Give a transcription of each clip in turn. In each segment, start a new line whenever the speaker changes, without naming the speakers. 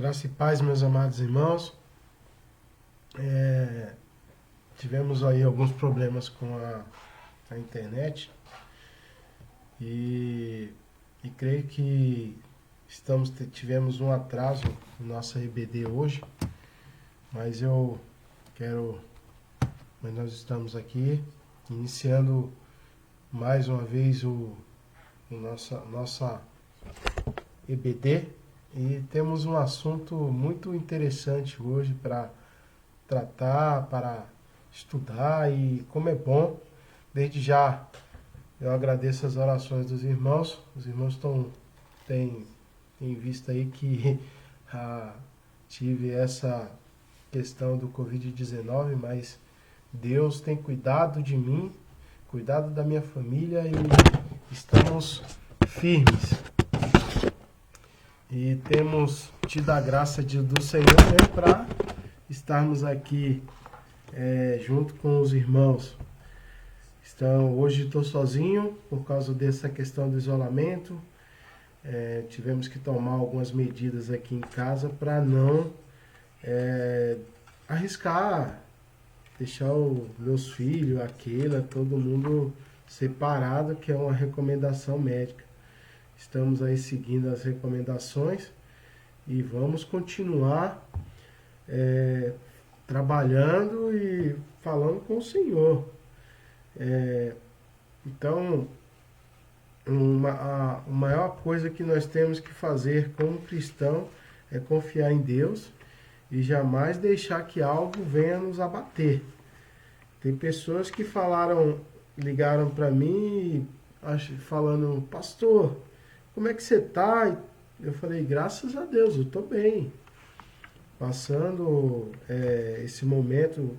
Graça e paz, meus amados irmãos. Tivemos aí alguns problemas com a internet e creio que tivemos um atraso no nosso RBD hoje, mas nós estamos aqui iniciando mais uma vez o nossa EBD e temos um assunto muito interessante hoje para tratar, para estudar, e como é bom, desde já eu agradeço as orações dos irmãos. Os irmãos têm visto aí que tive essa questão do Covid-19, mas Deus tem cuidado de mim, cuidado da minha família e estamos firmes. E temos tido a graça do Senhor, né, para estarmos aqui junto com os irmãos. Hoje estou sozinho por causa dessa questão do isolamento. Tivemos que tomar algumas medidas aqui em casa para não arriscar, deixar os meus filhos, a Keila, todo mundo separado, que é uma recomendação médica. Estamos aí seguindo as recomendações e vamos continuar trabalhando e falando com o Senhor. Então, a maior coisa que nós temos que fazer como cristão é confiar em Deus e jamais deixar que algo venha nos abater. Tem pessoas que ligaram para mim falando: pastor, como é que você está? Eu falei: graças a Deus, eu estou bem. Passando esse momento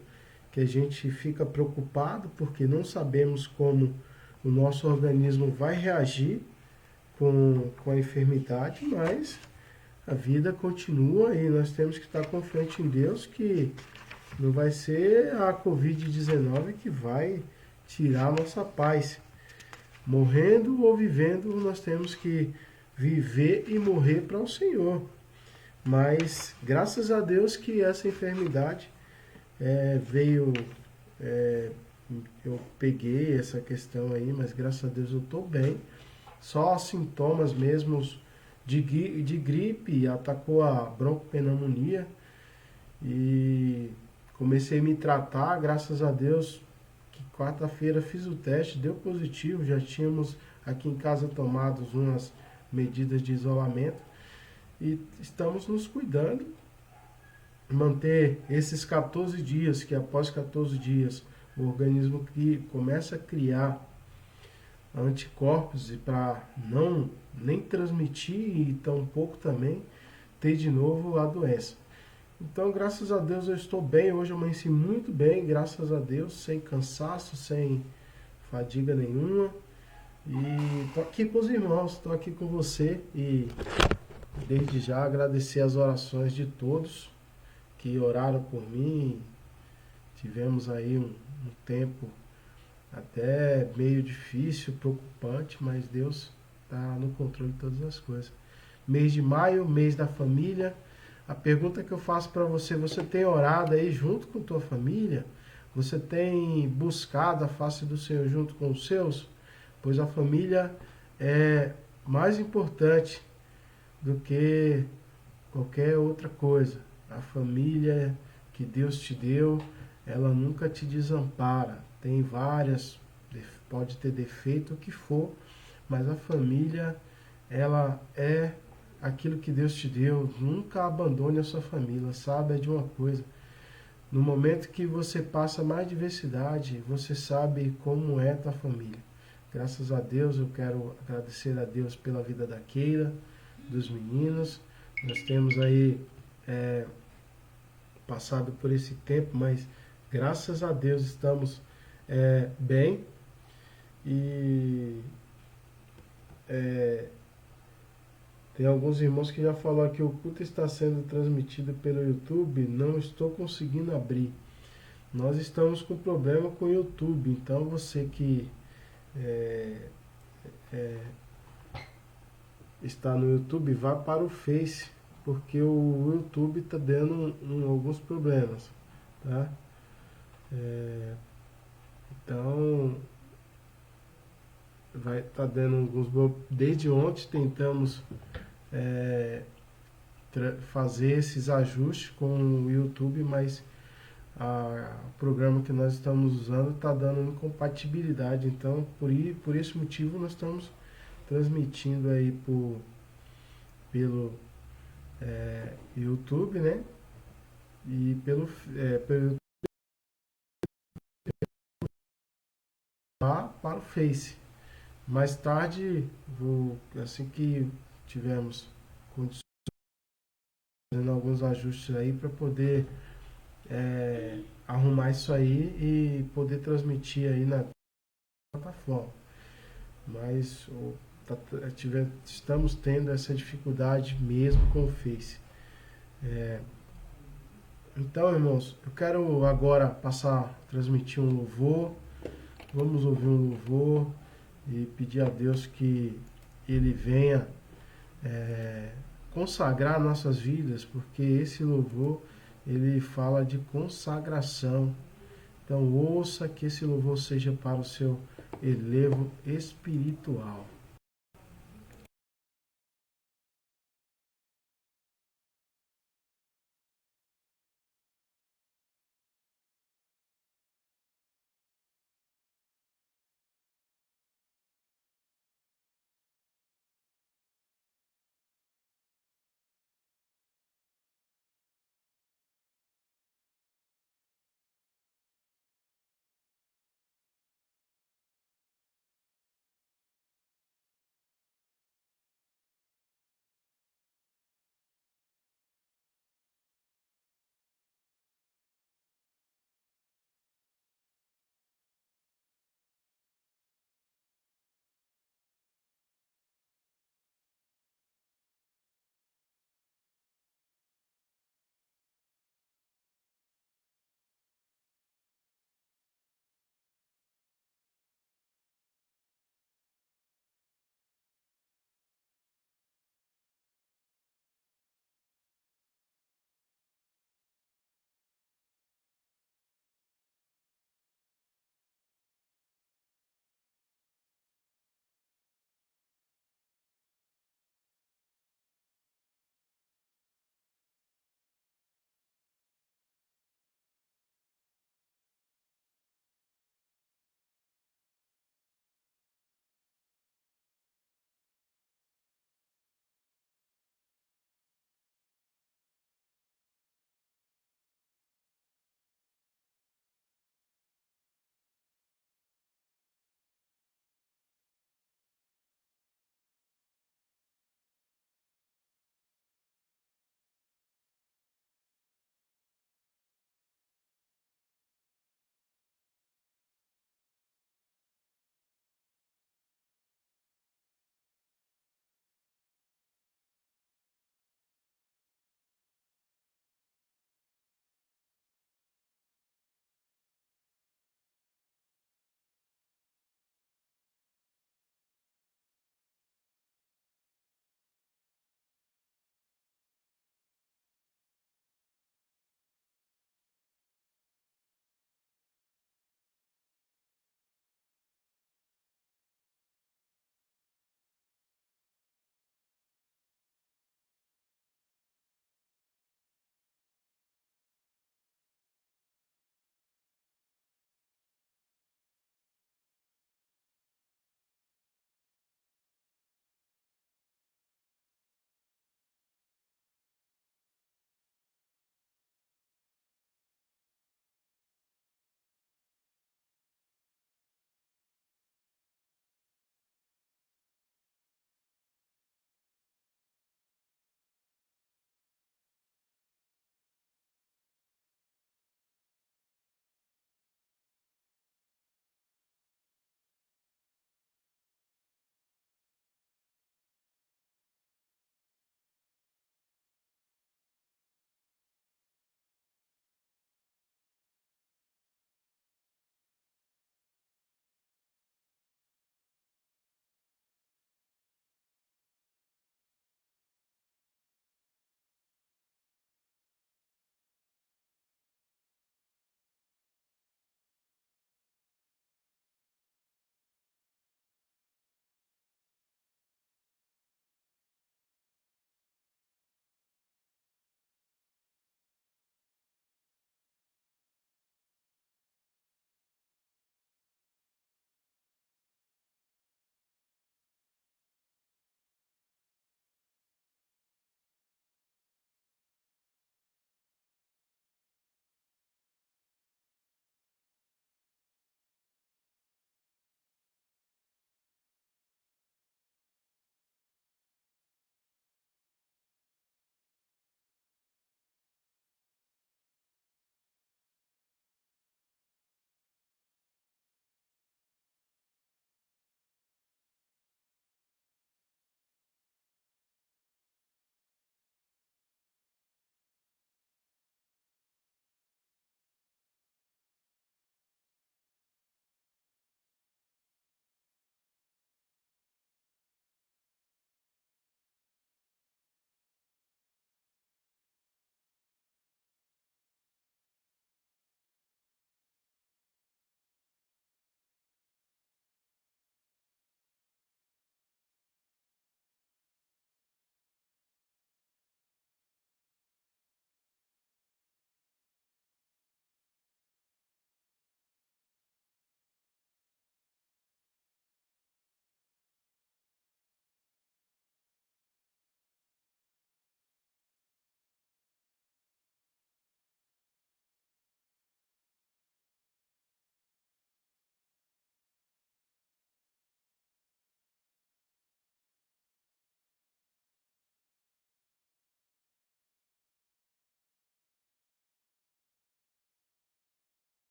que a gente fica preocupado porque não sabemos como o nosso organismo vai reagir com a enfermidade, mas a vida continua e nós temos que estar confiantes em Deus que não vai ser a Covid-19 que vai tirar a nossa paz. Morrendo ou vivendo, nós temos que viver e morrer para o Senhor. Mas graças a Deus que essa enfermidade veio, eu peguei essa questão aí, mas graças a Deus eu estou bem. Só sintomas mesmo de gripe, atacou a broncopneumonia e comecei a me tratar, graças a Deus. Quarta-feira fiz o teste, deu positivo, já tínhamos aqui em casa tomados umas medidas de isolamento e estamos nos cuidando, manter esses 14 dias, que após 14 dias o organismo começa a criar anticorpos e para não nem transmitir e tampouco também ter de novo a doença. Então, graças a Deus eu estou bem. Hoje eu amanheci muito bem, graças a Deus, sem cansaço, sem fadiga nenhuma. E estou aqui com os irmãos, estou aqui com você e desde já agradecer as orações de todos que oraram por mim. Tivemos aí um tempo até meio difícil, preocupante, mas Deus está no controle de todas as coisas. Mês de maio, mês da família. A pergunta que eu faço para você: você tem orado aí junto com tua família? Você tem buscado a face do Senhor junto com os seus? Pois a família é mais importante do que qualquer outra coisa. A família que Deus te deu, ela nunca te desampara. Tem várias, pode ter defeito o que for, mas a família, ela é aquilo que Deus te deu. Nunca abandone a sua família. Saiba de uma coisa: no momento que você passa mais diversidade, você sabe como é a tua família. Graças a Deus, eu quero agradecer a Deus pela vida da Keila, dos meninos. Nós temos aí passado por esse tempo, mas graças a Deus estamos bem. E tem alguns irmãos que já falaram que o culto está sendo transmitido pelo YouTube. Não estou conseguindo abrir. Nós estamos com problema com o YouTube. Então você que está no YouTube, vá para o Face porque o YouTube está dando alguns problemas, tá? Então vai estar dando desde ontem tentamos fazer esses ajustes com o YouTube, mas o programa que nós estamos usando está dando incompatibilidade. Então, por esse motivo, nós estamos transmitindo aí pelo YouTube, né? E pelo para o Face. Mais tarde, assim que tivermos condições, fazendo alguns ajustes aí para poder arrumar isso aí e poder transmitir aí na plataforma. Mas estamos tendo essa dificuldade mesmo com o Face. Então, irmãos, eu quero agora transmitir um louvor. Vamos ouvir um louvor e pedir a Deus que Ele venha consagrar nossas vidas, porque esse louvor ele fala de consagração. Então ouça que esse louvor seja para o seu elevo espiritual.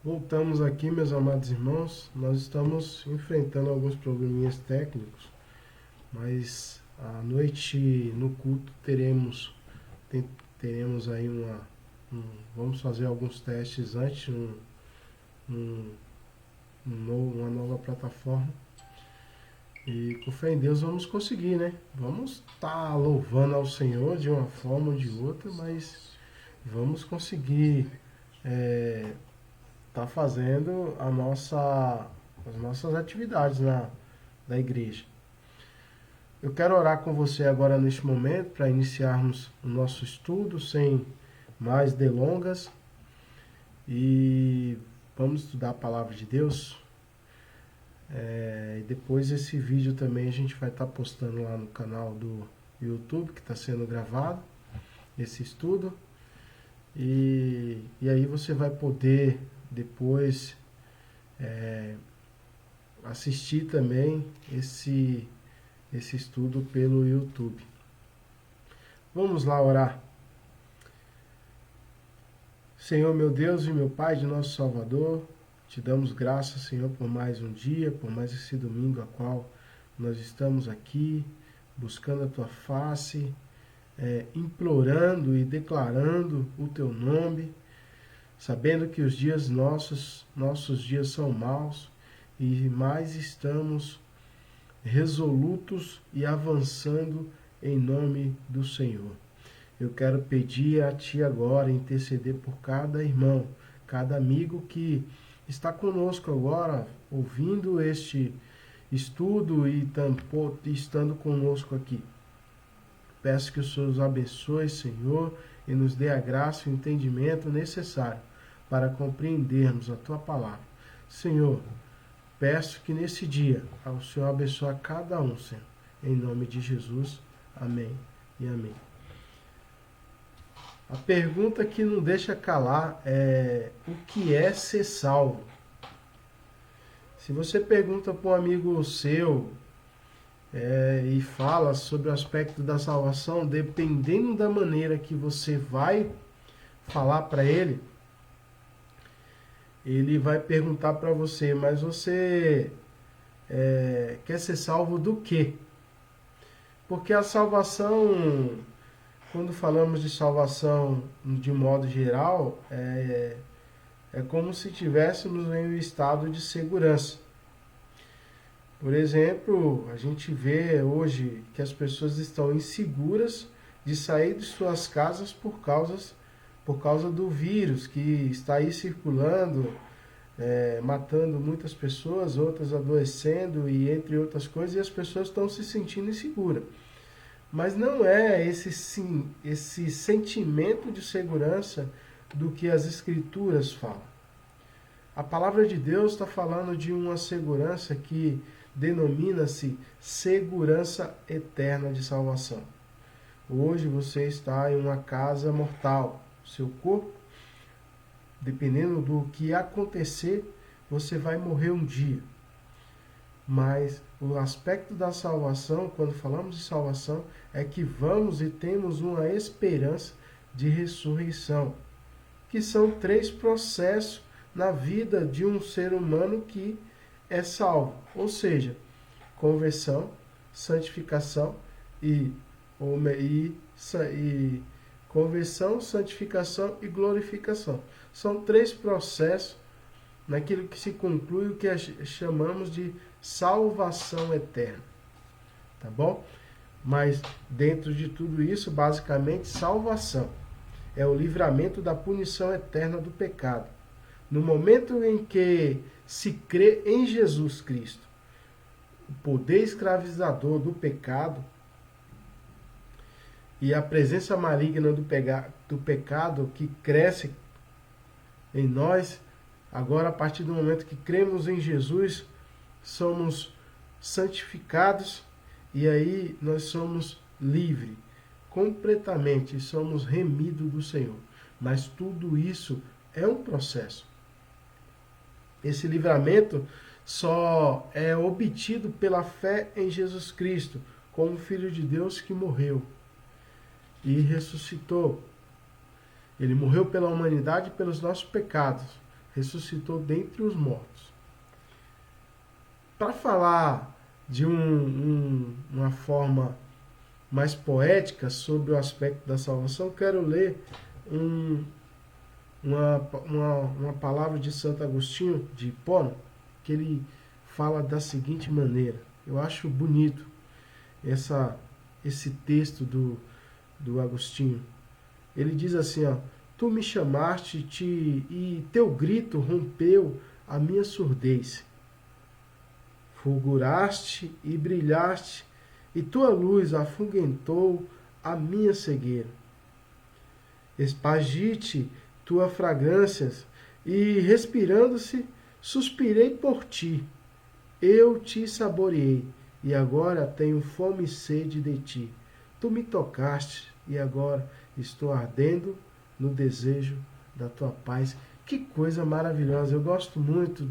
Voltamos aqui, meus amados irmãos. Nós estamos enfrentando alguns probleminhas técnicos, mas à noite no culto teremos aí vamos fazer alguns testes antes, uma nova plataforma. E com fé em Deus vamos conseguir, né? Vamos estar louvando ao Senhor de uma forma ou de outra, mas vamos conseguir estar fazendo as nossas atividades da igreja. Eu quero orar com você agora neste momento para iniciarmos o nosso estudo sem mais delongas e vamos estudar a palavra de Deus. E depois esse vídeo também a gente vai estar postando lá no canal do YouTube, que está sendo gravado, esse estudo. E aí você vai poder depois assistir também esse estudo pelo YouTube. Vamos lá orar. Senhor, meu Deus e meu Pai, de nosso Salvador, te damos graças, Senhor, por mais um dia, por mais esse domingo a qual nós estamos aqui, buscando a Tua face, implorando e declarando o Teu nome, sabendo que os dias nossos dias são maus, e mais estamos resolutos e avançando em nome do Senhor. Eu quero pedir a Ti agora, interceder por cada irmão, cada amigo que está conosco agora, ouvindo este estudo e estando conosco aqui. Peço que o Senhor os abençoe, Senhor, e nos dê a graça e o entendimento necessário para compreendermos a Tua palavra. Senhor, peço que nesse dia o Senhor abençoe a cada um, Senhor. Em nome de Jesus. Amém e amém. A pergunta que não deixa calar é: o que é ser salvo? Se você pergunta para um amigo seu e fala sobre o aspecto da salvação, dependendo da maneira que você vai falar para ele, ele vai perguntar para você: mas você quer ser salvo do quê? Porque a salvação, quando falamos de salvação de modo geral, é como se estivéssemos em um estado de segurança. Por exemplo, a gente vê hoje que as pessoas estão inseguras de sair de suas casas por causa do vírus que está aí circulando, matando muitas pessoas, outras adoecendo e entre outras coisas, e as pessoas estão se sentindo inseguras. Mas não é esse sentimento de segurança do que as Escrituras falam. A palavra de Deus está falando de uma segurança que denomina-se segurança eterna de salvação. Hoje você está em uma casa mortal. Seu corpo, dependendo do que acontecer, você vai morrer um dia. Mas o aspecto da salvação, quando falamos de salvação, é que vamos e temos uma esperança de ressurreição, que são 3 processos na vida de um ser humano que é salvo, ou seja, conversão, santificação conversão, santificação e glorificação. São 3 processos naquilo que se conclui o que chamamos de salvação eterna. Tá bom? Mas dentro de tudo isso, basicamente, salvação é o livramento da punição eterna do pecado. No momento em que se crê em Jesus Cristo, o poder escravizador do pecado e a presença maligna do pecado que cresce em nós, agora a partir do momento que cremos em Jesus, somos santificados e aí nós somos livres, completamente somos remidos do Senhor. Mas tudo isso é um processo. Esse livramento só é obtido pela fé em Jesus Cristo, como Filho de Deus que morreu e ressuscitou. Ele morreu pela humanidade e pelos nossos pecados. ressuscitou dentre os mortos. Para falar de uma forma mais poética sobre o aspecto da salvação, quero ler uma palavra de Santo Agostinho de Hipona, que ele fala da seguinte maneira. Eu acho bonito esse texto do Agostinho. Ele diz assim, ó: tu me chamaste e teu grito rompeu a minha surdez. Fulguraste e brilhaste, e tua luz afugentou a minha cegueira. Espargite tuas fragrâncias, e respirando-se, suspirei por ti. Eu te saboreei, e agora tenho fome e sede de ti. Tu me tocaste, e agora estou ardendo no desejo da tua paz. Que coisa maravilhosa! Eu gosto muito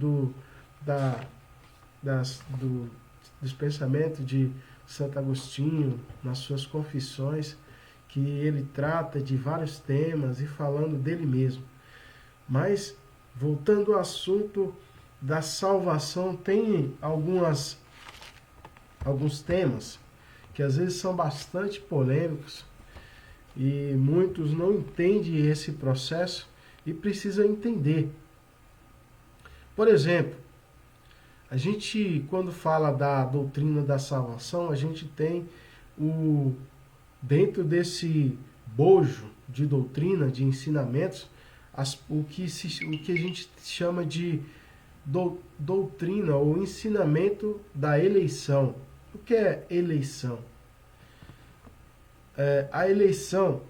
dos pensamentos de Santo Agostinho nas suas confissões, que ele trata de vários temas e falando dele mesmo. Mas, voltando ao assunto da salvação, tem alguns temas que às vezes são bastante polêmicos e muitos não entendem esse processo e precisam entender. Por exemplo, a gente, quando fala da doutrina da salvação, a gente tem dentro desse bojo de doutrina, de ensinamentos, o que a gente chama de doutrina ou ensinamento da eleição. O que é eleição? A eleição,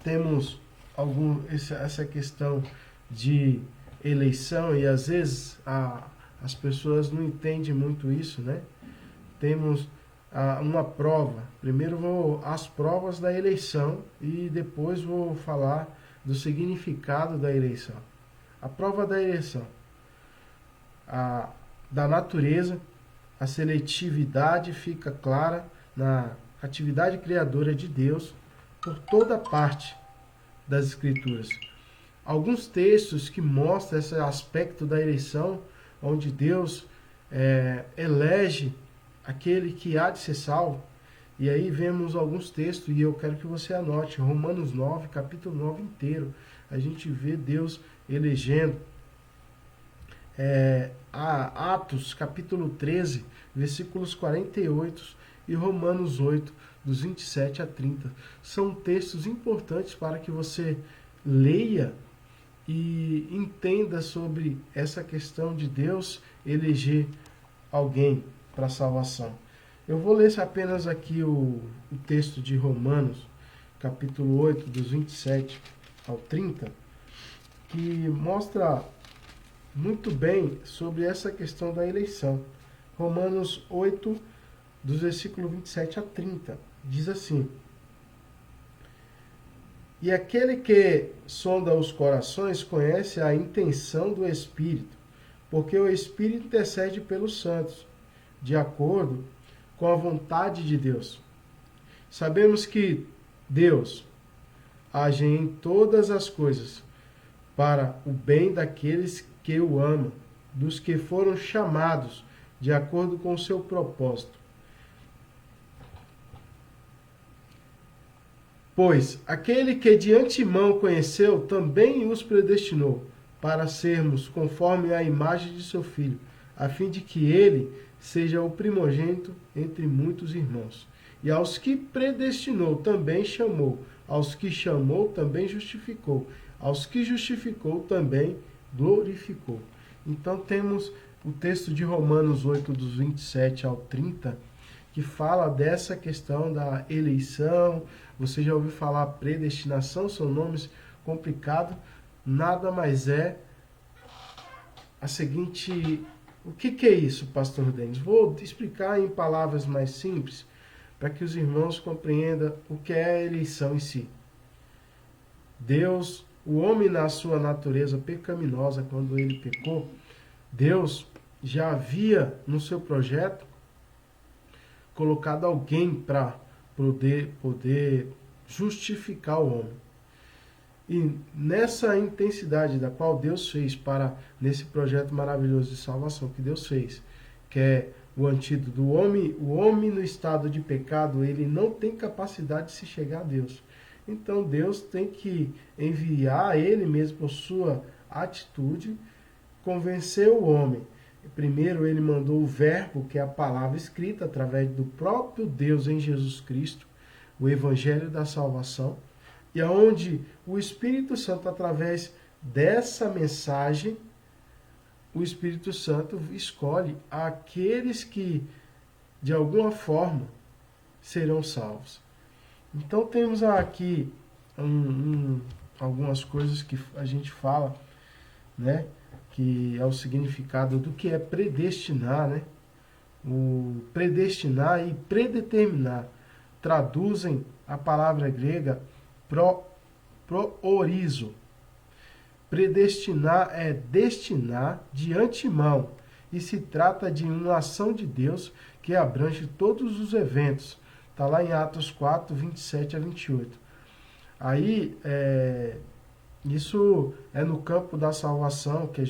temos essa questão de eleição, e às vezes as pessoas não entendem muito isso, né? Temos uma prova. Primeiro as provas da eleição e depois vou falar do significado da eleição. A prova da eleição. Da natureza, a seletividade fica clara na atividade criadora de Deus por toda parte das Escrituras. Alguns textos que mostram esse aspecto da eleição, onde Deus elege aquele que há de ser salvo. E aí vemos alguns textos, e eu quero que você anote, Romanos 9, capítulo 9 inteiro, a gente vê Deus elegendo. Atos, capítulo 13, versículos 48, e Romanos 8, dos 27 a 30. São textos importantes para que você leia e entenda sobre essa questão de Deus eleger alguém para a salvação. Eu vou ler apenas aqui o texto de Romanos, capítulo 8, dos 27 ao 30, que mostra muito bem sobre essa questão da eleição. Romanos 8, dos versículos 27 a 30, diz assim: e aquele que sonda os corações conhece a intenção do Espírito, porque o Espírito intercede pelos santos, de acordo com a vontade de Deus. Sabemos que Deus age em todas as coisas para o bem daqueles que o amam, dos que foram chamados de acordo com o seu propósito. Pois aquele que de antemão conheceu, também os predestinou para sermos conforme a imagem de seu Filho, a fim de que ele seja o primogênito entre muitos irmãos. E aos que predestinou, também chamou. Aos que chamou, também justificou. Aos que justificou, também glorificou. Então temos o texto de Romanos 8, dos 27 ao 30, que fala dessa questão da eleição. Você já ouviu falar predestinação? São nomes complicados. Nada mais é a seguinte... O que é isso, pastor Denis? Vou explicar em palavras mais simples, para que os irmãos compreendam o que é a eleição em si. Deus, o homem na sua natureza pecaminosa, quando ele pecou, Deus já havia no seu projeto colocado alguém para poder justificar o homem. E nessa intensidade da qual Deus fez nesse projeto maravilhoso de salvação que Deus fez, que é o antídoto do homem, o homem no estado de pecado, ele não tem capacidade de se chegar a Deus. Então Deus tem que enviar ele mesmo por sua atitude, convencer o homem. Primeiro ele mandou o verbo, que é a palavra escrita através do próprio Deus em Jesus Cristo, o evangelho da salvação, e aonde o Espírito Santo, através dessa mensagem, o Espírito Santo escolhe aqueles que, de alguma forma, serão salvos. Então temos aqui algumas coisas que a gente fala, né? Que é o significado do que é predestinar, né? O predestinar e predeterminar traduzem a palavra grega proorizo. Predestinar é destinar de antemão e se trata de uma ação de Deus que abrange todos os eventos. Está lá em Atos 4, 27 a 28. Aí, isso é no campo da salvação que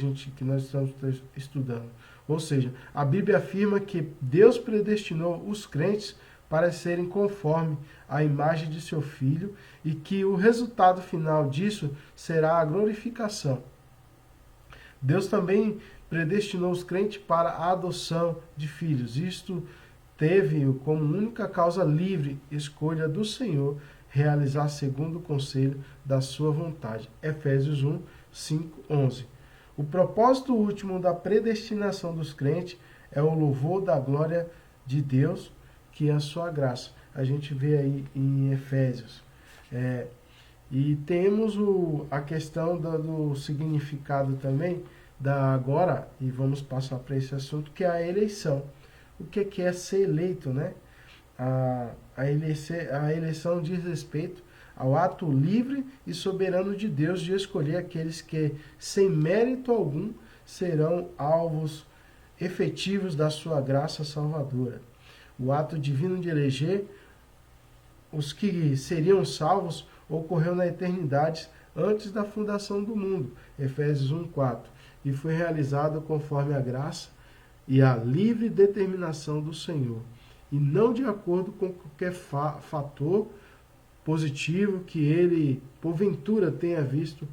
nós estamos estudando. Ou seja, a Bíblia afirma que Deus predestinou os crentes para serem conforme a imagem de seu Filho e que o resultado final disso será a glorificação. Deus também predestinou os crentes para a adoção de filhos. Isto teve como única causa livre escolha do Senhor realizar segundo o conselho da sua vontade. Efésios 1, 5, 11. O propósito último da predestinação dos crentes é o louvor da glória de Deus, que é a sua graça. A gente vê aí em Efésios. E temos a questão do significado também da agora, e vamos passar para esse assunto, que é a eleição. O que é ser eleito, né? A eleição diz respeito ao ato livre e soberano de Deus de escolher aqueles que, sem mérito algum, serão alvos efetivos da sua graça salvadora. O ato divino de eleger os que seriam salvos ocorreu na eternidade antes da fundação do mundo, Efésios 1:4, e foi realizado conforme a graça e a livre determinação do Senhor, e não de acordo com qualquer fator positivo que ele, porventura, tenha visto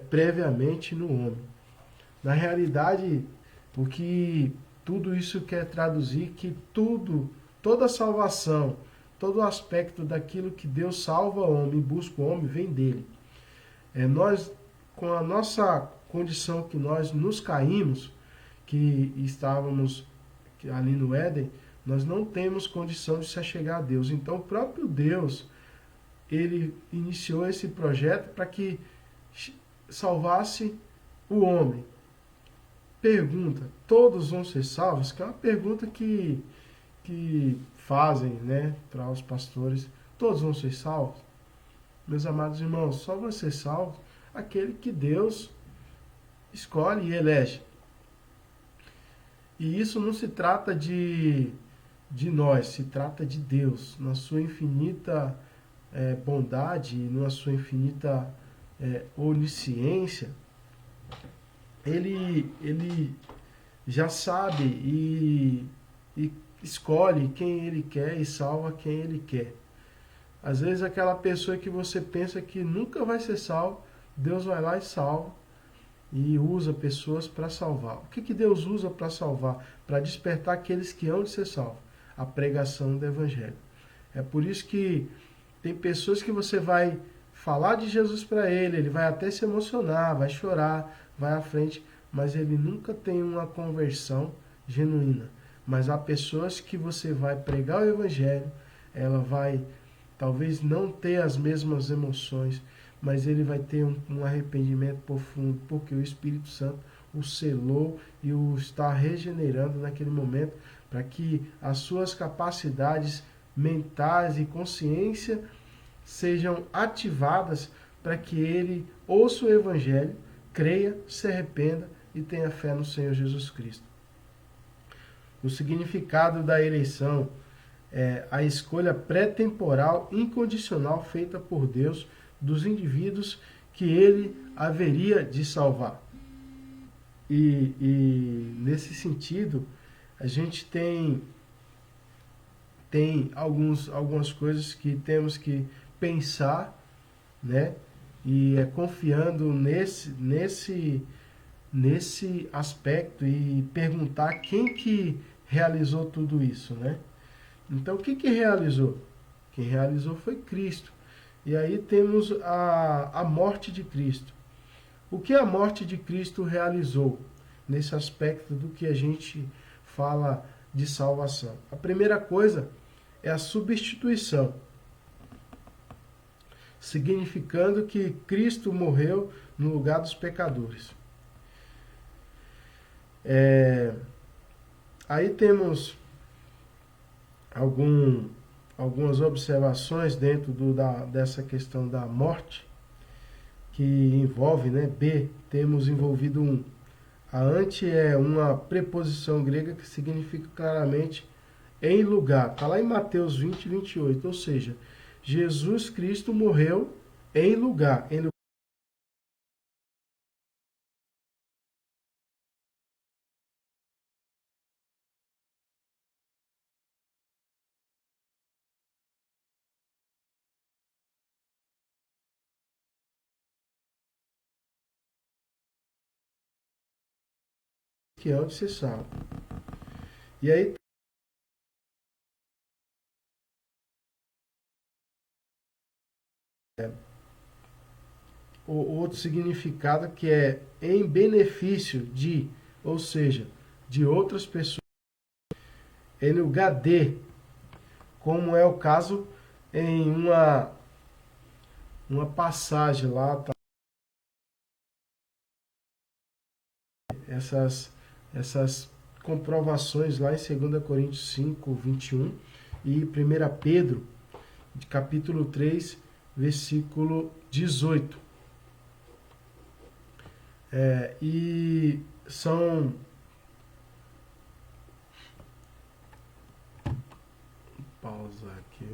previamente no homem. Na realidade, o que tudo isso quer traduzir, que toda a salvação, todo o aspecto daquilo que Deus salva o homem e busca o homem, vem dele. Nós, com a nossa condição que nós nos caímos, que estávamos ali no Éden, nós não temos condição de se achegar a Deus. Então o próprio Deus, ele iniciou esse projeto para que salvasse o homem. Pergunta, todos vão ser salvos? Que é uma pergunta que fazem, né, para os pastores. Todos vão ser salvos? Meus amados irmãos, só vai ser salvo aquele que Deus escolhe e elege. E isso não se trata de nós, se trata de Deus, na sua infinita bondade, na sua infinita onisciência. Ele já sabe e escolhe quem ele quer e salva quem ele quer. Às vezes aquela pessoa que você pensa que nunca vai ser salvo, Deus vai lá e salva. E usa pessoas para salvar. O que Deus usa para salvar? Para despertar aqueles que hão de ser salvos. A pregação do Evangelho. É por isso que tem pessoas que você vai falar de Jesus para ele vai até se emocionar, vai chorar, vai à frente, mas ele nunca tem uma conversão genuína. Mas há pessoas que você vai pregar o Evangelho, ela vai talvez não ter as mesmas emoções, mas ele vai ter um arrependimento profundo, porque o Espírito Santo o selou e o está regenerando naquele momento, para que as suas capacidades mentais e consciência sejam ativadas para que ele ouça o Evangelho, creia, se arrependa e tenha fé no Senhor Jesus Cristo. O significado da eleição é a escolha pré-temporal incondicional feita por Deus dos indivíduos que ele haveria de salvar. E nesse sentido, a gente tem algumas coisas que temos que pensar, né? E confiando nesse aspecto e perguntar quem que realizou tudo isso, né? Então, o que realizou? Quem realizou foi Cristo. E aí temos a morte de Cristo. O que a morte de Cristo realizou nesse aspecto do que a gente fala de salvação? A primeira coisa é a substituição, significando que Cristo morreu no lugar dos pecadores. Aí temos algumas observações dentro dessa questão da morte, que envolve, né? B, temos envolvido um. A ante é uma preposição grega que significa claramente em lugar. Está lá em Mateus 20, 28. Ou seja, Jesus Cristo morreu em lugar. Em lugar que é onde se salva. E aí o outro significado que é em benefício de, ou seja, de outras pessoas. Em lugar de, como é o caso em uma passagem lá, tá? Essas comprovações lá em 2 Coríntios 5, 21 e 1 Pedro, de capítulo 3, versículo 18. E são... Pausar aqui,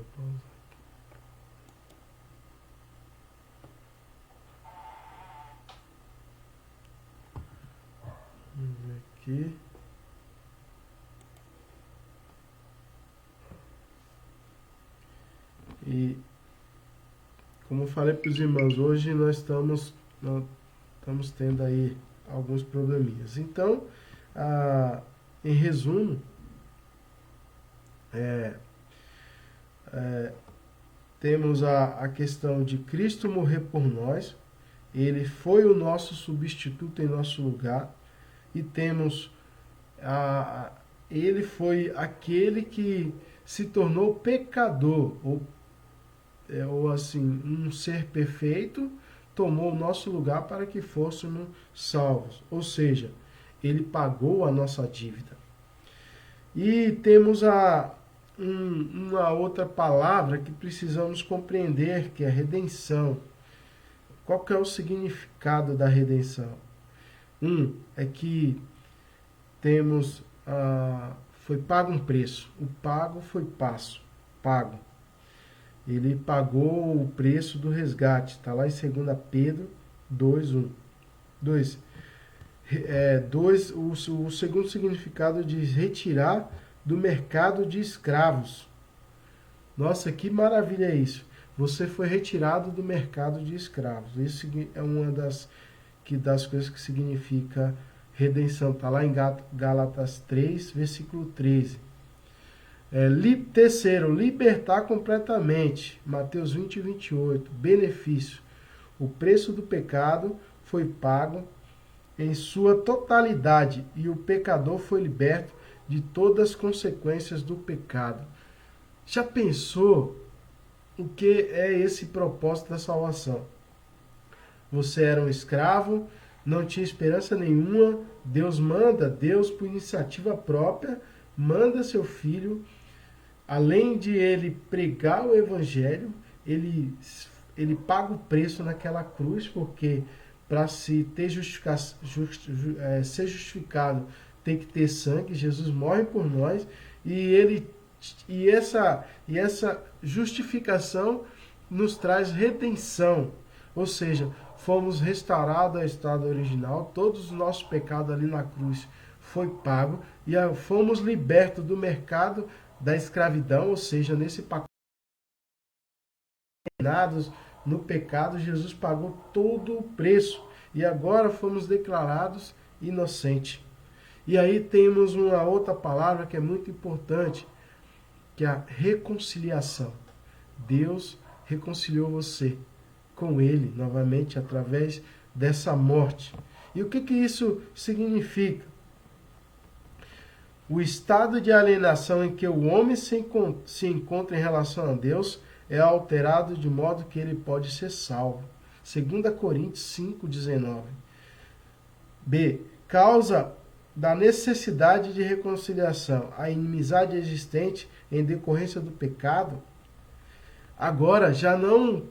Vamos ver aqui. E como eu falei para os irmãos, hoje nós estamos tendo aí alguns probleminhas. Então, em resumo, temos a questão de Cristo morrer por nós, ele foi o nosso substituto em nosso lugar, e temos ele foi aquele que se tornou pecador, ou assim, um ser perfeito, tomou o nosso lugar para que fôssemos salvos. Ou seja, ele pagou a nossa dívida. E temos uma outra palavra que precisamos compreender, que é redenção. Qual que é o significado da redenção? É que temos, foi pago um preço. O pago foi pago. Ele pagou o preço do resgate. Está lá em 2 Pedro 2:1. 2. O segundo significado diz retirar do mercado de escravos. Nossa, que maravilha é isso. Você foi retirado do mercado de escravos. Isso é uma das coisas que significa redenção. Está lá em Gálatas 3, versículo 13. Terceiro, libertar completamente. Mateus 20, 28. Benefício. O preço do pecado foi pago em sua totalidade e o pecador foi liberto de todas as consequências do pecado. Já pensou o que é esse propósito da salvação? Você era um escravo, não tinha esperança nenhuma, Deus por iniciativa própria, manda seu filho, além de ele pregar o evangelho, ele paga o preço naquela cruz, porque para ser justificado tem que ter sangue. Jesus morre por nós e essa justificação nos traz redenção, ou seja, fomos restaurados ao estado original, todos os nossos pecados ali na cruz foi pago e fomos libertos do mercado da escravidão, ou seja, nesse pacote no pecado, Jesus pagou todo o preço e agora fomos declarados inocentes. E aí temos uma outra palavra que é muito importante, que é a reconciliação. Deus reconciliou você com Ele novamente através dessa morte. E o que isso significa? O estado de alienação em que o homem se encontra em relação a Deus é alterado de modo que ele pode ser salvo. 2 Coríntios 5,19. B. Causa da necessidade de reconciliação. A inimizade existente em decorrência do pecado, agora já não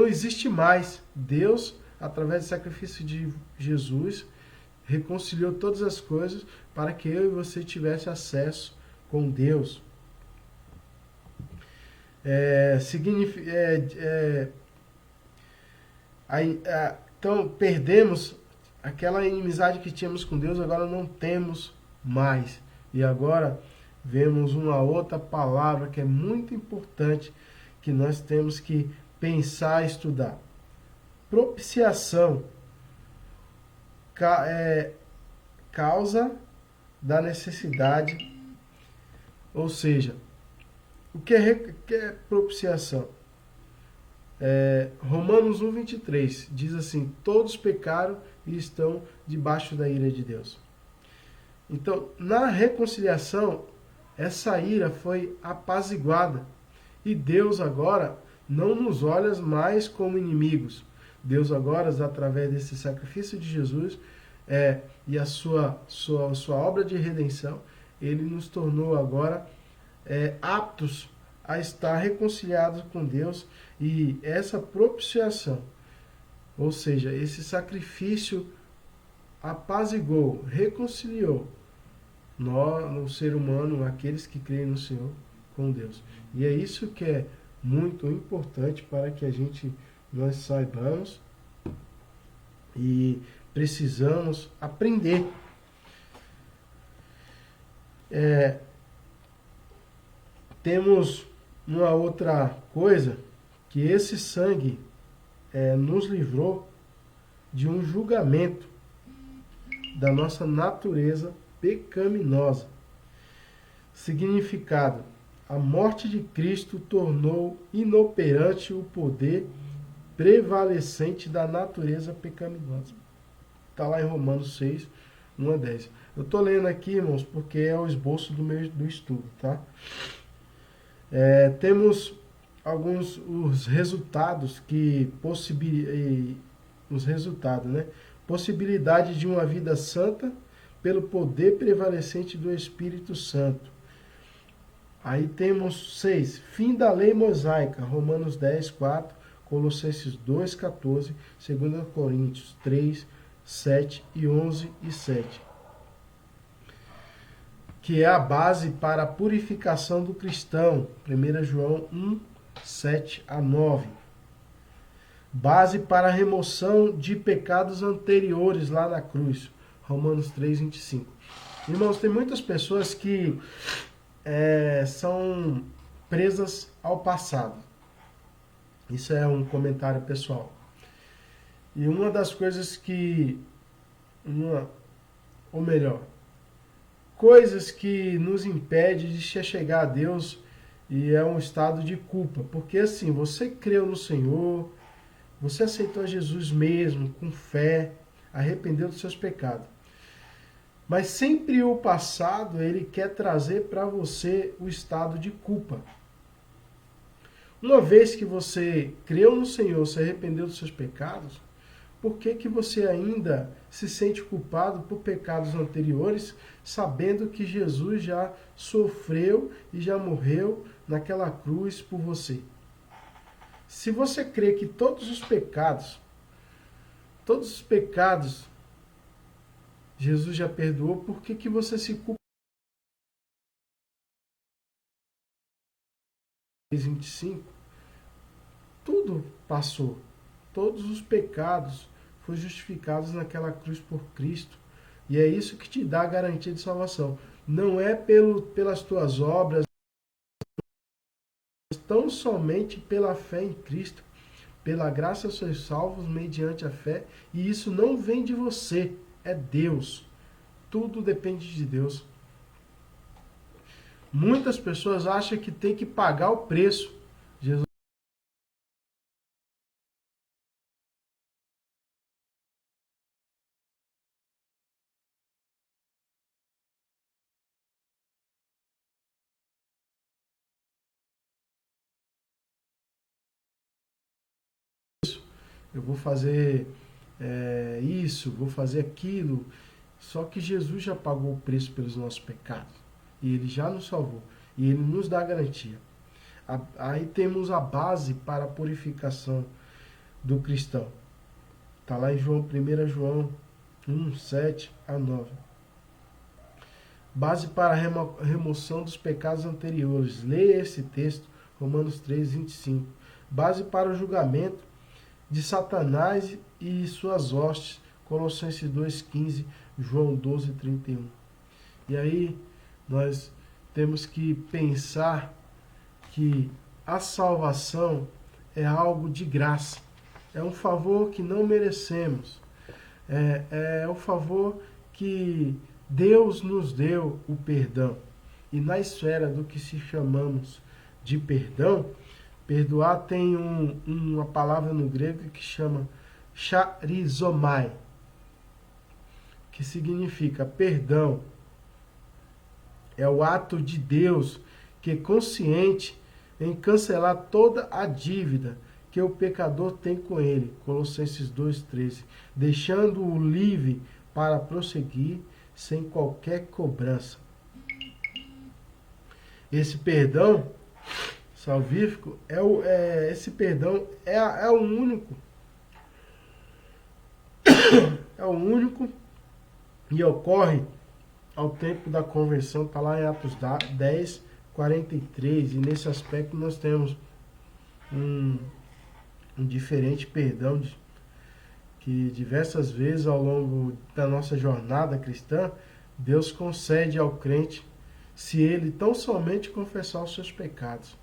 existe mais. Deus, através do sacrifício de Jesus, reconciliou todas as coisas para que eu e você tivesse acesso com Deus. Então, perdemos aquela inimizade que tínhamos com Deus, agora não temos mais. E agora vemos uma outra palavra que é muito importante, que nós temos que pensar e estudar. Propiciação. Causa da necessidade, ou seja, o que é propiciação? Romanos 1,23 diz assim: todos pecaram e estão debaixo da ira de Deus. Então, na reconciliação, essa ira foi apaziguada e Deus agora não nos olha mais como inimigos. Deus agora, através desse sacrifício de Jesus e a sua obra de redenção, Ele nos tornou agora aptos a estar reconciliados com Deus. E essa propiciação, ou seja, esse sacrifício apaziguou, reconciliou o ser humano, aqueles que creem no Senhor, com Deus. E é isso que é muito importante para que nós saibamos e precisamos aprender. Temos uma outra coisa, que esse sangue nos livrou de um julgamento da nossa natureza pecaminosa. Significado: a morte de Cristo tornou inoperante o poder prevalecente da natureza pecaminosa. Está lá em Romanos 6, 1 a 10. Eu estou lendo aqui, irmãos, porque é o esboço do estudo, tá? Temos os resultados né? Possibilidade de uma vida santa pelo poder prevalecente do Espírito Santo. Aí temos 6. Fim da lei mosaica. Romanos 10, 4. Colossenses 2, 14. 2 Coríntios 3, 7 e 11 e 7. Que é a base para a purificação do cristão. 1 João 1, 7 a 9. Base para a remoção de pecados anteriores lá na cruz. Romanos 3, 25. Irmãos, tem muitas pessoas que são presas ao passado. Isso é um comentário pessoal. E uma das coisas coisas que nos impede de se chegar a Deus, e é um estado de culpa. Porque assim, você creu no Senhor, você aceitou Jesus mesmo, com fé, arrependeu dos seus pecados. Mas sempre o passado, ele quer trazer para você o estado de culpa. Uma vez que você creu no Senhor, se arrependeu dos seus pecados, por que você ainda se sente culpado por pecados anteriores, sabendo que Jesus já sofreu e já morreu naquela cruz por você? Se você crê que todos os pecados, Jesus já perdoou, por que você se culpa? 25. tudo passou. Todos os pecados foram justificados naquela cruz por Cristo. E é isso que te dá a garantia de salvação. Não é pelas tuas obras, tão somente pela fé em Cristo. Pela graça sois salvos mediante a fé. E isso não vem de você, é Deus. Tudo depende de Deus. Muitas pessoas acham que tem que pagar o preço. Jesus, eu vou fazer isso, vou fazer aquilo. Só que Jesus já pagou o preço pelos nossos pecados. E Ele já nos salvou. E Ele nos dá a garantia. Aí temos a base para a purificação do cristão. Está lá em 1 João 7 a 9. Base para a remoção dos pecados anteriores. Leia esse texto, Romanos 3, 25. Base para o julgamento de Satanás e suas hostes, Colossenses 2, 15, João 12, 31. E aí nós temos que pensar que a salvação é algo de graça. É um favor que não merecemos. É o favor que Deus nos deu o perdão. E na esfera do que se chamamos de perdão, perdoar tem uma palavra no grego que chama charizomai, que significa perdão. É o ato de Deus que é consciente em cancelar toda a dívida que o pecador tem com ele, Colossenses 2,13, deixando-o livre para prosseguir sem qualquer cobrança. Esse perdão salvífico esse perdão é o único, e ocorre ao tempo da conversão. Está lá em Atos 10, 43, e nesse aspecto nós temos um diferente perdão que diversas vezes ao longo da nossa jornada cristã, Deus concede ao crente se ele tão somente confessar os seus pecados.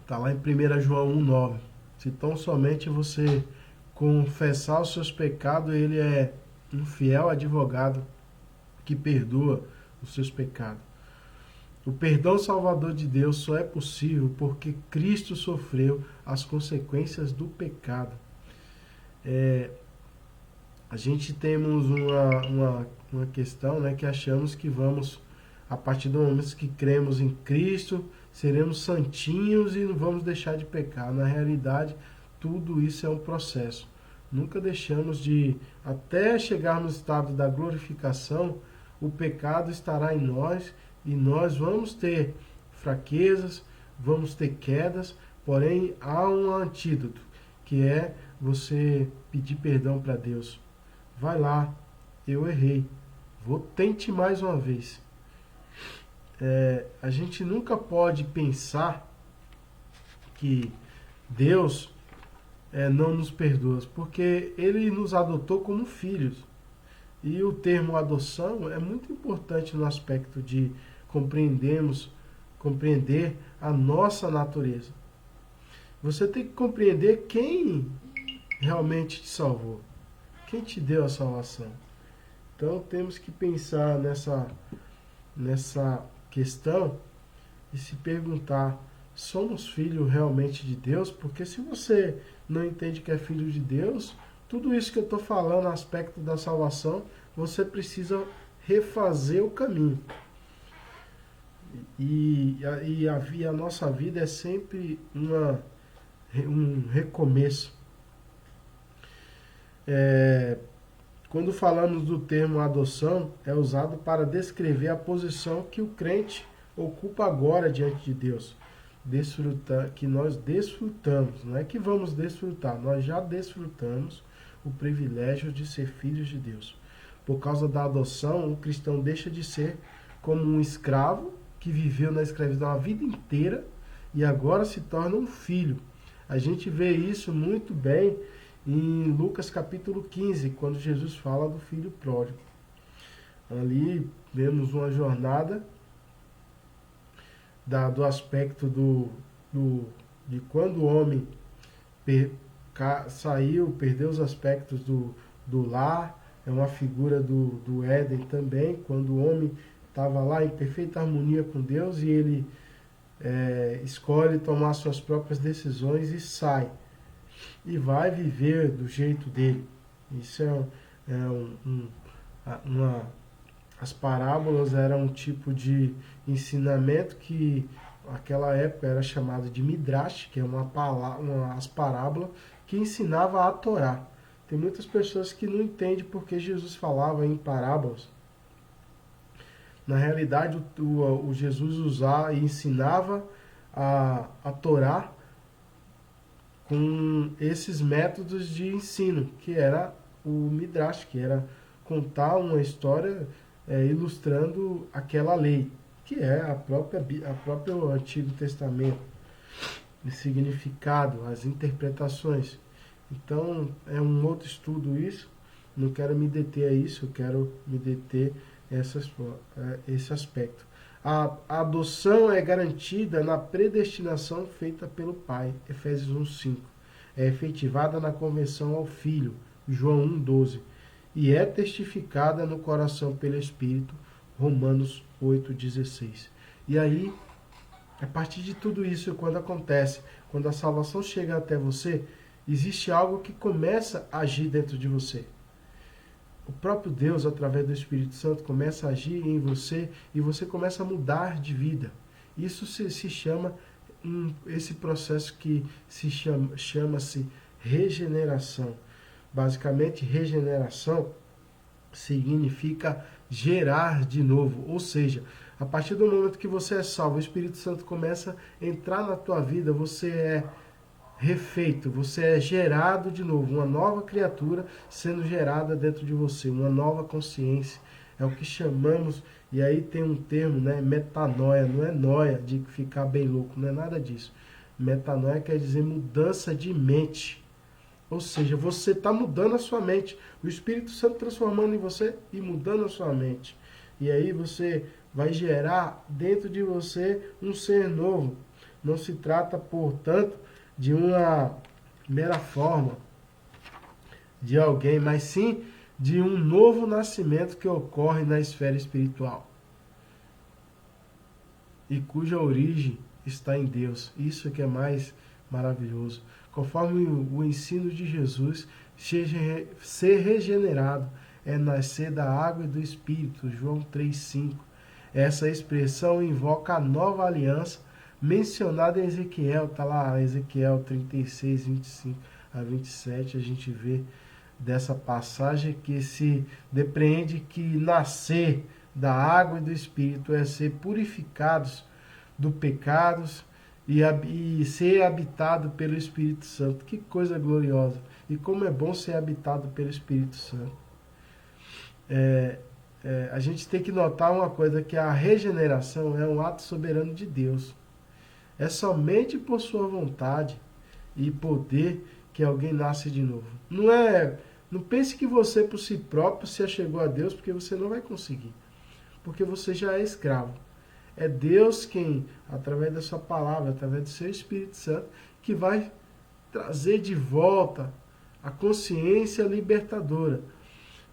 Está lá em 1 João 1,9. Se tão somente você confessar os seus pecados, ele é um fiel advogado que perdoa os seus pecados. O perdão salvador de Deus só é possível porque Cristo sofreu as consequências do pecado. A gente temos uma questão, né, que achamos que vamos, a partir do momento que cremos em Cristo, seremos santinhos e não vamos deixar de pecar. Na realidade, tudo isso é um processo. Nunca deixamos de, até chegarmos no estado da glorificação, o pecado estará em nós e nós vamos ter fraquezas, vamos ter quedas, porém há um antídoto, que é você pedir perdão para Deus. Vai lá, eu errei, tente mais uma vez. A gente nunca pode pensar que Deus não nos perdoa, porque Ele nos adotou como filhos. E o termo adoção é muito importante no aspecto de compreender a nossa natureza. Você tem que compreender quem realmente te salvou, quem te deu a salvação. Então temos que pensar nessa questão e se perguntar: somos filhos realmente de Deus? Porque se você não entende que é filho de Deus, tudo isso que eu estou falando no aspecto da salvação, você precisa refazer o caminho. E a nossa vida é sempre um recomeço. Quando falamos do termo adoção, é usado para descrever a posição que o crente ocupa agora diante de Deus. Que nós desfrutamos, não é que vamos desfrutar, nós já desfrutamos o privilégio de ser filhos de Deus. Por causa da adoção, o cristão deixa de ser como um escravo que viveu na escravidão a vida inteira e agora se torna um filho. A gente vê isso muito bem em Lucas capítulo 15, quando Jesus fala do filho pródigo. Ali vemos uma jornada do aspecto de quando o homem saiu, perdeu os aspectos do lar, é uma figura do Éden também, quando o homem estava lá em perfeita harmonia com Deus e ele escolhe tomar suas próprias decisões e sai. E vai viver do jeito dele. Isso as parábolas eram um tipo de ensinamento que naquela época era chamado de Midrash, que é as parábolas que ensinava a Torá. Tem muitas pessoas que não entendem porque Jesus falava em parábolas. Na realidade, o Jesus usava e ensinava a Torá com esses métodos de ensino, que era o Midrash, que era contar uma história ilustrando aquela lei, que é a própria Antigo Testamento, o significado, as interpretações. Então, é um outro estudo isso, não quero me deter a isso, eu quero me deter esse aspecto. A adoção é garantida na predestinação feita pelo Pai, Efésios 1:5. É efetivada na conversão ao Filho, João 1:12. E é testificada no coração pelo Espírito, Romanos 8:16. E aí, a partir de tudo isso, quando acontece, quando a salvação chega até você, existe algo que começa a agir dentro de você. O próprio Deus, através do Espírito Santo, começa a agir em você e você começa a mudar de vida. Isso se chama, esse processo que chama-se regeneração. Basicamente, regeneração significa gerar de novo. Ou seja, a partir do momento que você é salvo, o Espírito Santo começa a entrar na tua vida, você é refeito, você é gerado de novo, uma nova criatura sendo gerada dentro de você, uma nova consciência, é o que chamamos, e aí tem um termo, né, metanoia, não é noia de ficar bem louco, não é nada disso, metanoia quer dizer mudança de mente, ou seja, você está mudando a sua mente, o Espírito Santo transformando em você e mudando a sua mente, e aí você vai gerar dentro de você um ser novo, não se trata, portanto, de uma mera forma de alguém, mas sim de um novo nascimento que ocorre na esfera espiritual e cuja origem está em Deus. Isso que é mais maravilhoso. Conforme o ensino de Jesus, ser regenerado é nascer da água e do Espírito, João 3,5. Essa expressão invoca a nova aliança mencionado em Ezequiel, está lá Ezequiel 36, 25 a 27, a gente vê dessa passagem que se depreende que nascer da água e do Espírito é ser purificados do pecados e ser habitado pelo Espírito Santo. Que coisa gloriosa! E como é bom ser habitado pelo Espírito Santo. A gente tem que notar uma coisa, que a regeneração é um ato soberano de Deus. É somente por sua vontade e poder que alguém nasce de novo. Não pense que você por si próprio se achegou a Deus, porque você não vai conseguir. Porque você já é escravo. É Deus quem, através da sua palavra, através do seu Espírito Santo, que vai trazer de volta a consciência libertadora.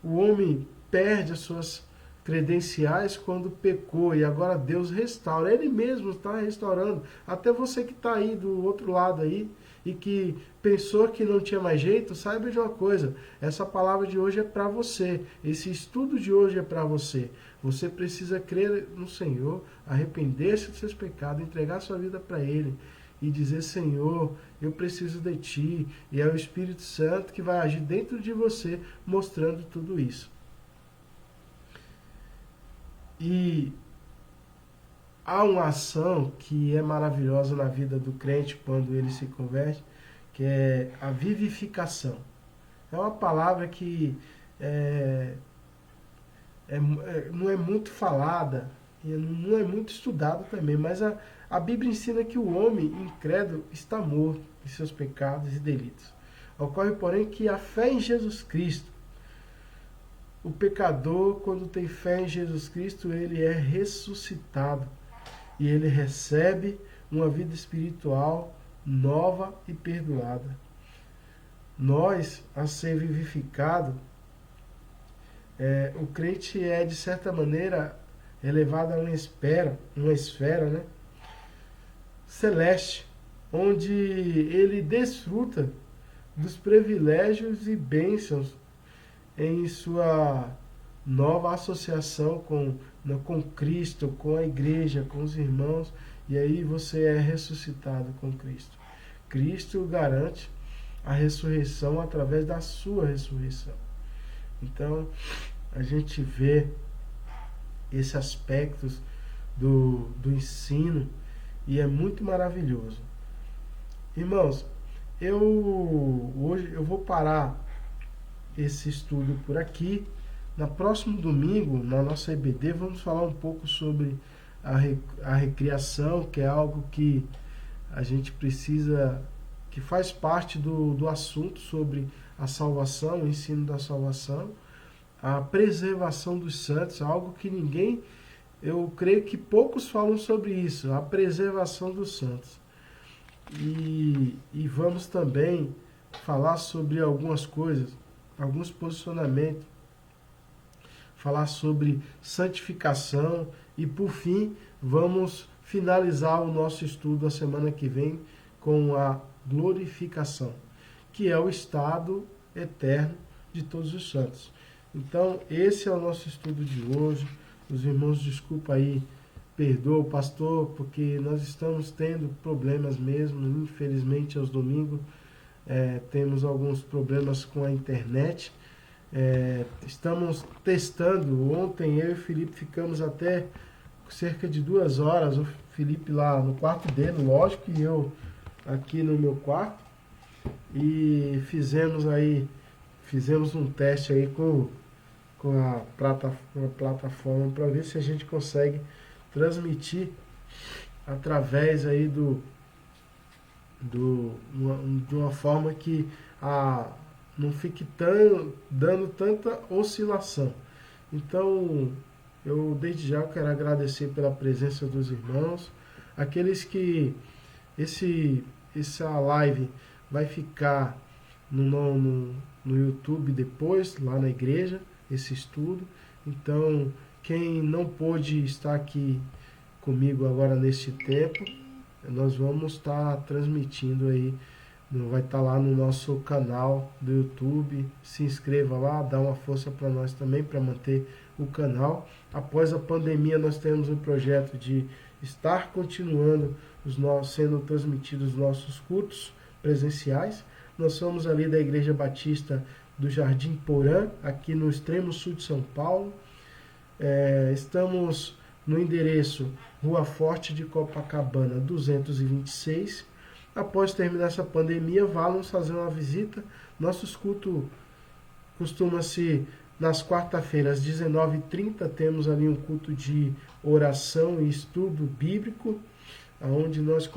O homem perde as suas credenciais quando pecou e agora Deus restaura, Ele mesmo está restaurando, até você que está aí do outro lado aí e que pensou que não tinha mais jeito, saiba de uma coisa, essa palavra de hoje é para você, esse estudo de hoje é para você, você precisa crer no Senhor, arrepender-se dos seus pecados, entregar sua vida para Ele e dizer: Senhor, eu preciso de Ti, e é o Espírito Santo que vai agir dentro de você mostrando tudo isso. E há uma ação que é maravilhosa na vida do crente quando ele se converte, que é a vivificação. É uma palavra que não é muito falada e não é muito estudado também, mas a Bíblia ensina que o homem incrédulo está morto em seus pecados e delitos. Ocorre, porém, que a fé em Jesus Cristo, o pecador, quando tem fé em Jesus Cristo, ele é ressuscitado e ele recebe uma vida espiritual nova e perdoada. Nós, a ser vivificado, o crente é, de certa maneira, elevado a uma esfera, né, celeste, onde ele desfruta dos privilégios e bênçãos em sua nova associação com Cristo, com a igreja, com os irmãos, e aí você é ressuscitado com Cristo. Cristo garante a ressurreição através da sua ressurreição. Então, a gente vê esses aspectos do ensino e é muito maravilhoso. Irmãos, hoje eu vou parar esse estudo por aqui. No próximo domingo, na nossa EBD, vamos falar um pouco sobre a recriação, que é algo que a gente precisa, que faz parte do assunto sobre a salvação, o ensino da salvação, a preservação dos santos, algo que eu creio que poucos falam sobre isso, a preservação dos santos. E vamos também falar sobre algumas coisas, alguns posicionamentos, falar sobre santificação e, por fim, vamos finalizar o nosso estudo a semana que vem com a glorificação, que é o estado eterno de todos os santos. Então, esse é o nosso estudo de hoje. Os irmãos, desculpa aí, perdoa, pastor, porque nós estamos tendo problemas mesmo, infelizmente, aos domingos. Temos alguns problemas com a internet. Estamos testando. Ontem eu e o Felipe ficamos até cerca de 2 horas. O Felipe lá no quarto dele, lógico, e eu aqui no meu quarto. E fizemos um teste aí com a plataforma para ver se a gente consegue transmitir através aí de uma forma que não fique dando tanta oscilação. Então, eu desde já quero agradecer pela presença dos irmãos, aqueles que essa live vai ficar no YouTube depois, lá na igreja, esse estudo. Então, quem não pôde estar aqui comigo agora neste tempo, nós vamos estar transmitindo aí, vai estar lá no nosso canal do YouTube. Se inscreva lá, dá uma força para nós também, para manter o canal. Após a pandemia, nós temos um projeto de estar continuando sendo transmitidos os nossos cultos presenciais. Nós somos ali da Igreja Batista do Jardim Porã, aqui no extremo sul de São Paulo. Estamos no endereço Rua Forte de Copacabana 226. Após terminar essa pandemia, vá-nos fazer uma visita. Nossos cultos costuma-se nas quarta-feiras, às 19h30, temos ali um culto de oração e estudo bíblico, onde nós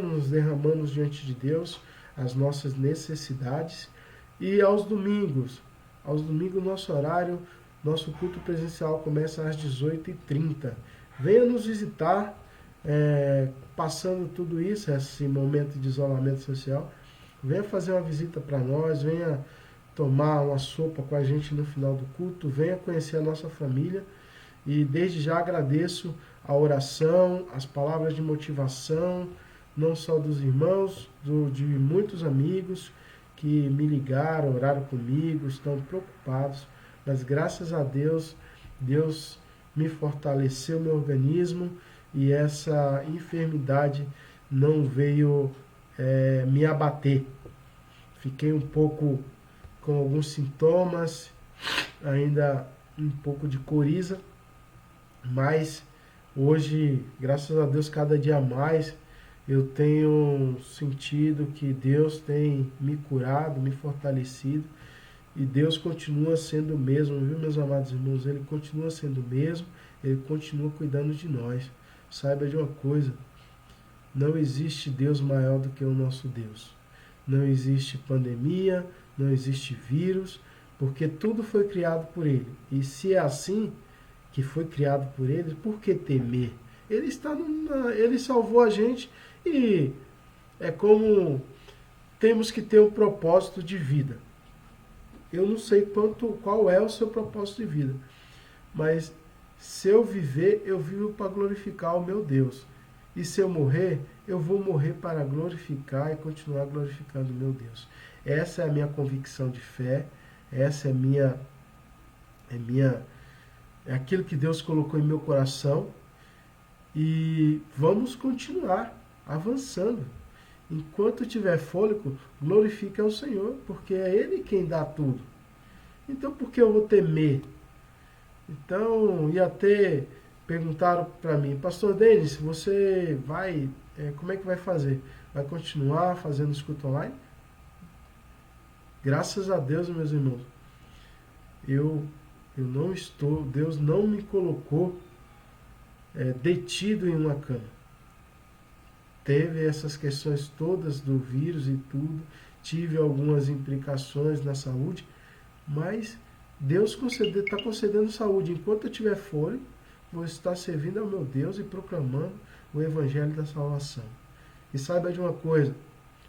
nos derramamos diante de Deus as nossas necessidades. E aos domingos, nosso horário, nosso culto presencial começa às 18h30. Venha nos visitar, passando tudo isso, esse momento de isolamento social. Venha fazer uma visita para nós, venha tomar uma sopa com a gente no final do culto, venha conhecer a nossa família. E desde já agradeço a oração, as palavras de motivação, não só dos irmãos, de muitos amigos que me ligaram, oraram comigo, estão preocupados, mas graças a Deus, Deus me fortaleceu meu organismo e essa enfermidade não veio me abater. Fiquei um pouco com alguns sintomas, ainda um pouco de coriza, mas hoje, graças a Deus, cada dia mais eu tenho sentido que Deus tem me curado, me fortalecido, e Deus continua sendo o mesmo, viu, meus amados irmãos? Ele continua sendo o mesmo, Ele continua cuidando de nós. Saiba de uma coisa, não existe Deus maior do que o nosso Deus. Não existe pandemia, não existe vírus, porque tudo foi criado por Ele. E se é assim, que foi criado por Ele, por que temer? Ele salvou a gente e é como temos que ter um propósito de vida. Eu não sei qual é o seu propósito de vida, mas se eu viver, eu vivo para glorificar o meu Deus. E se eu morrer, eu vou morrer para glorificar e continuar glorificando o meu Deus. Essa é a minha convicção de fé, essa é aquilo que Deus colocou em meu coração. E vamos continuar avançando. Enquanto tiver fôlego, glorifique ao Senhor, porque é Ele quem dá tudo. Então, por que eu vou temer? Então, perguntaram para mim, Pastor Denis, você vai, como é que vai fazer? Vai continuar fazendo escuta online? Graças a Deus, meus irmãos, eu não estou, Deus não me colocou detido em uma cama. Teve essas questões todas do vírus e tudo, tive algumas implicações na saúde, mas Deus está concedendo saúde. Enquanto eu tiver fôlego, vou estar servindo ao meu Deus e proclamando o Evangelho da salvação. E saiba de uma coisa,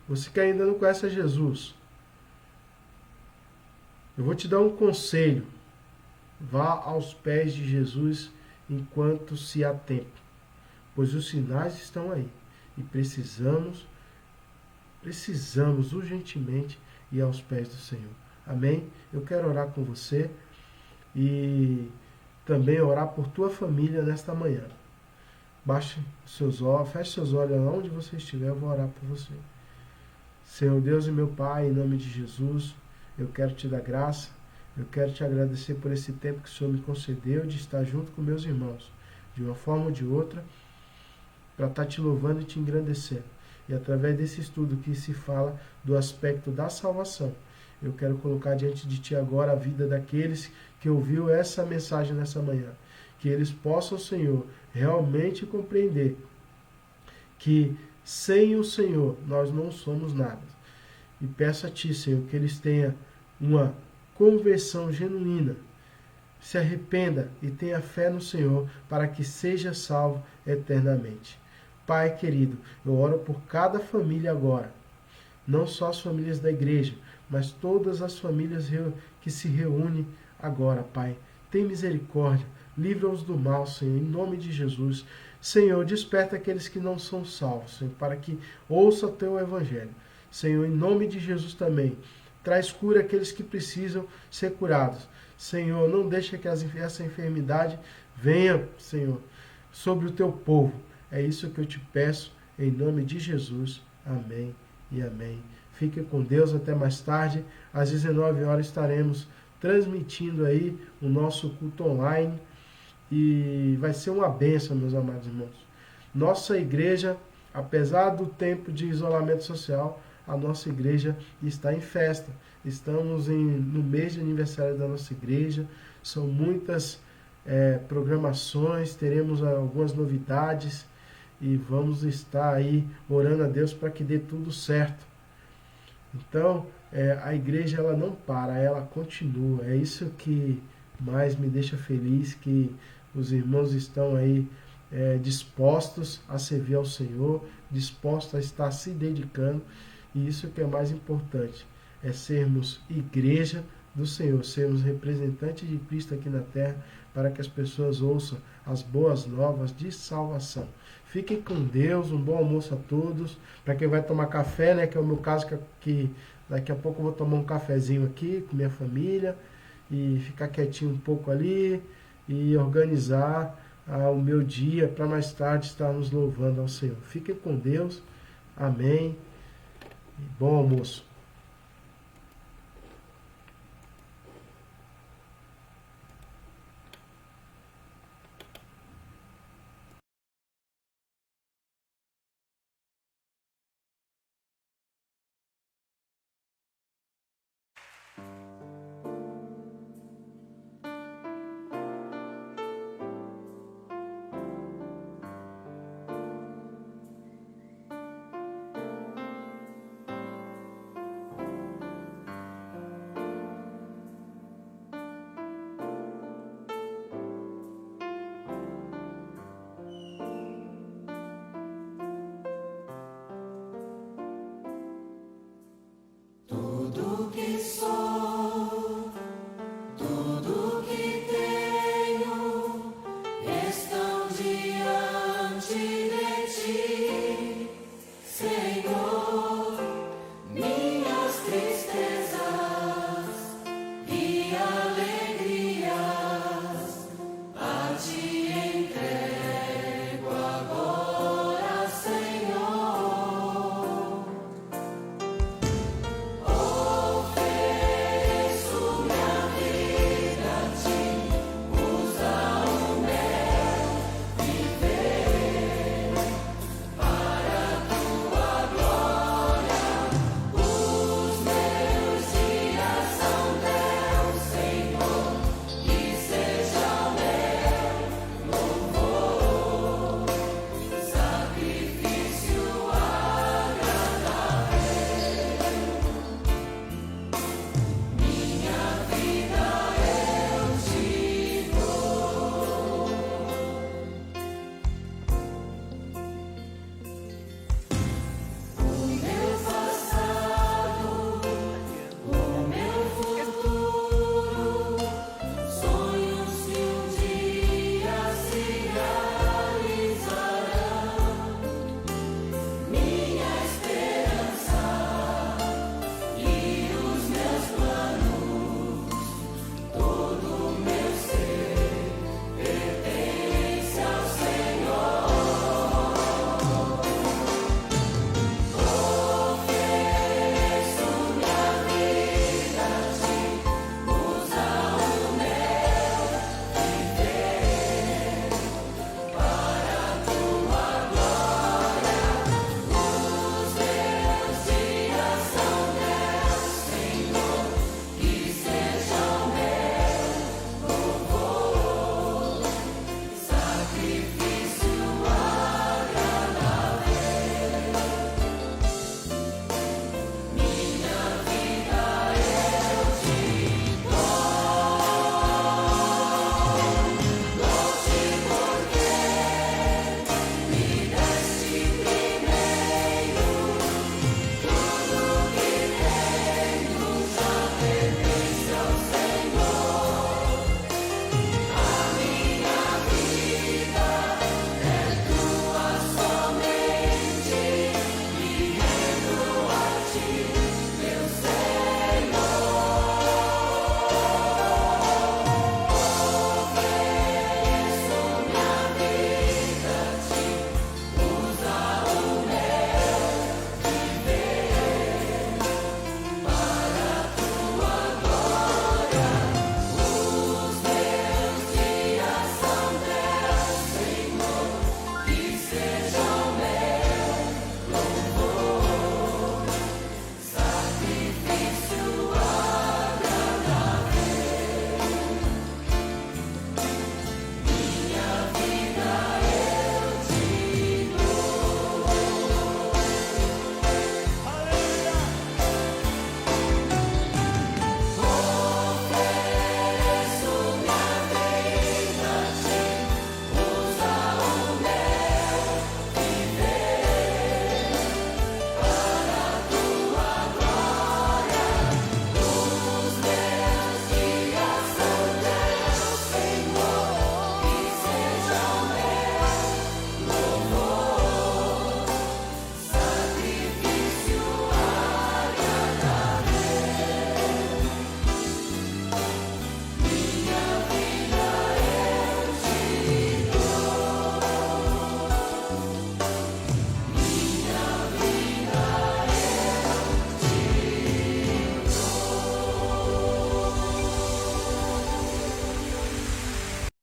você que ainda não conhece a Jesus, eu vou te dar um conselho. Vá aos pés de Jesus enquanto se há tempo, pois os sinais estão aí. E precisamos urgentemente ir aos pés do Senhor. Amém? Eu quero orar com você e também orar por tua família nesta manhã. Baixe seus olhos, feche seus olhos onde você estiver, eu vou orar por você. Senhor Deus e meu Pai, em nome de Jesus, eu quero te dar graça, eu quero te agradecer por esse tempo que o Senhor me concedeu de estar junto com meus irmãos, de uma forma ou de outra, para estar te louvando e te engrandecendo. E através desse estudo que se fala do aspecto da salvação, eu quero colocar diante de ti agora a vida daqueles que ouviu essa mensagem nessa manhã. Que eles possam, Senhor, realmente compreender que sem o Senhor nós não somos nada. E peço a ti, Senhor, que eles tenham uma conversão genuína, se arrependa e tenha fé no Senhor para que seja salvo eternamente. Pai querido, eu oro por cada família agora, não só as famílias da igreja, mas todas as famílias que se reúnem agora, Pai. Tem misericórdia, livra-os do mal, Senhor, em nome de Jesus. Senhor, desperta aqueles que não são salvos, Senhor, para que ouçam o teu evangelho. Senhor, em nome de Jesus também, traz cura àqueles que precisam ser curados. Senhor, não deixa que essa enfermidade venha, Senhor, sobre o teu povo. É isso que eu te peço, em nome de Jesus. Amém e amém. Fique com Deus, até mais tarde. Às 19 horas estaremos transmitindo aí o nosso culto online. E vai ser uma bênção, meus amados irmãos. Nossa igreja, apesar do tempo de isolamento social, a nossa igreja está em festa. Estamos no mês de aniversário da nossa igreja. São muitas programações, teremos algumas novidades e vamos estar aí orando a Deus para que dê tudo certo. Então, a igreja ela não para, ela continua. É isso que mais me deixa feliz, que os irmãos estão aí dispostos a servir ao Senhor, dispostos a estar se dedicando. E isso que é mais importante, é sermos igreja do Senhor, sermos representantes de Cristo aqui na terra, para que as pessoas ouçam as boas novas de salvação. Fiquem com Deus, um bom almoço a todos. Para quem vai tomar café, né, que é o meu caso, que daqui a pouco eu vou tomar um cafezinho aqui com minha família e ficar quietinho um pouco ali e organizar o meu dia para mais tarde estarmos louvando ao Senhor. Fiquem com Deus. Amém. Bom almoço.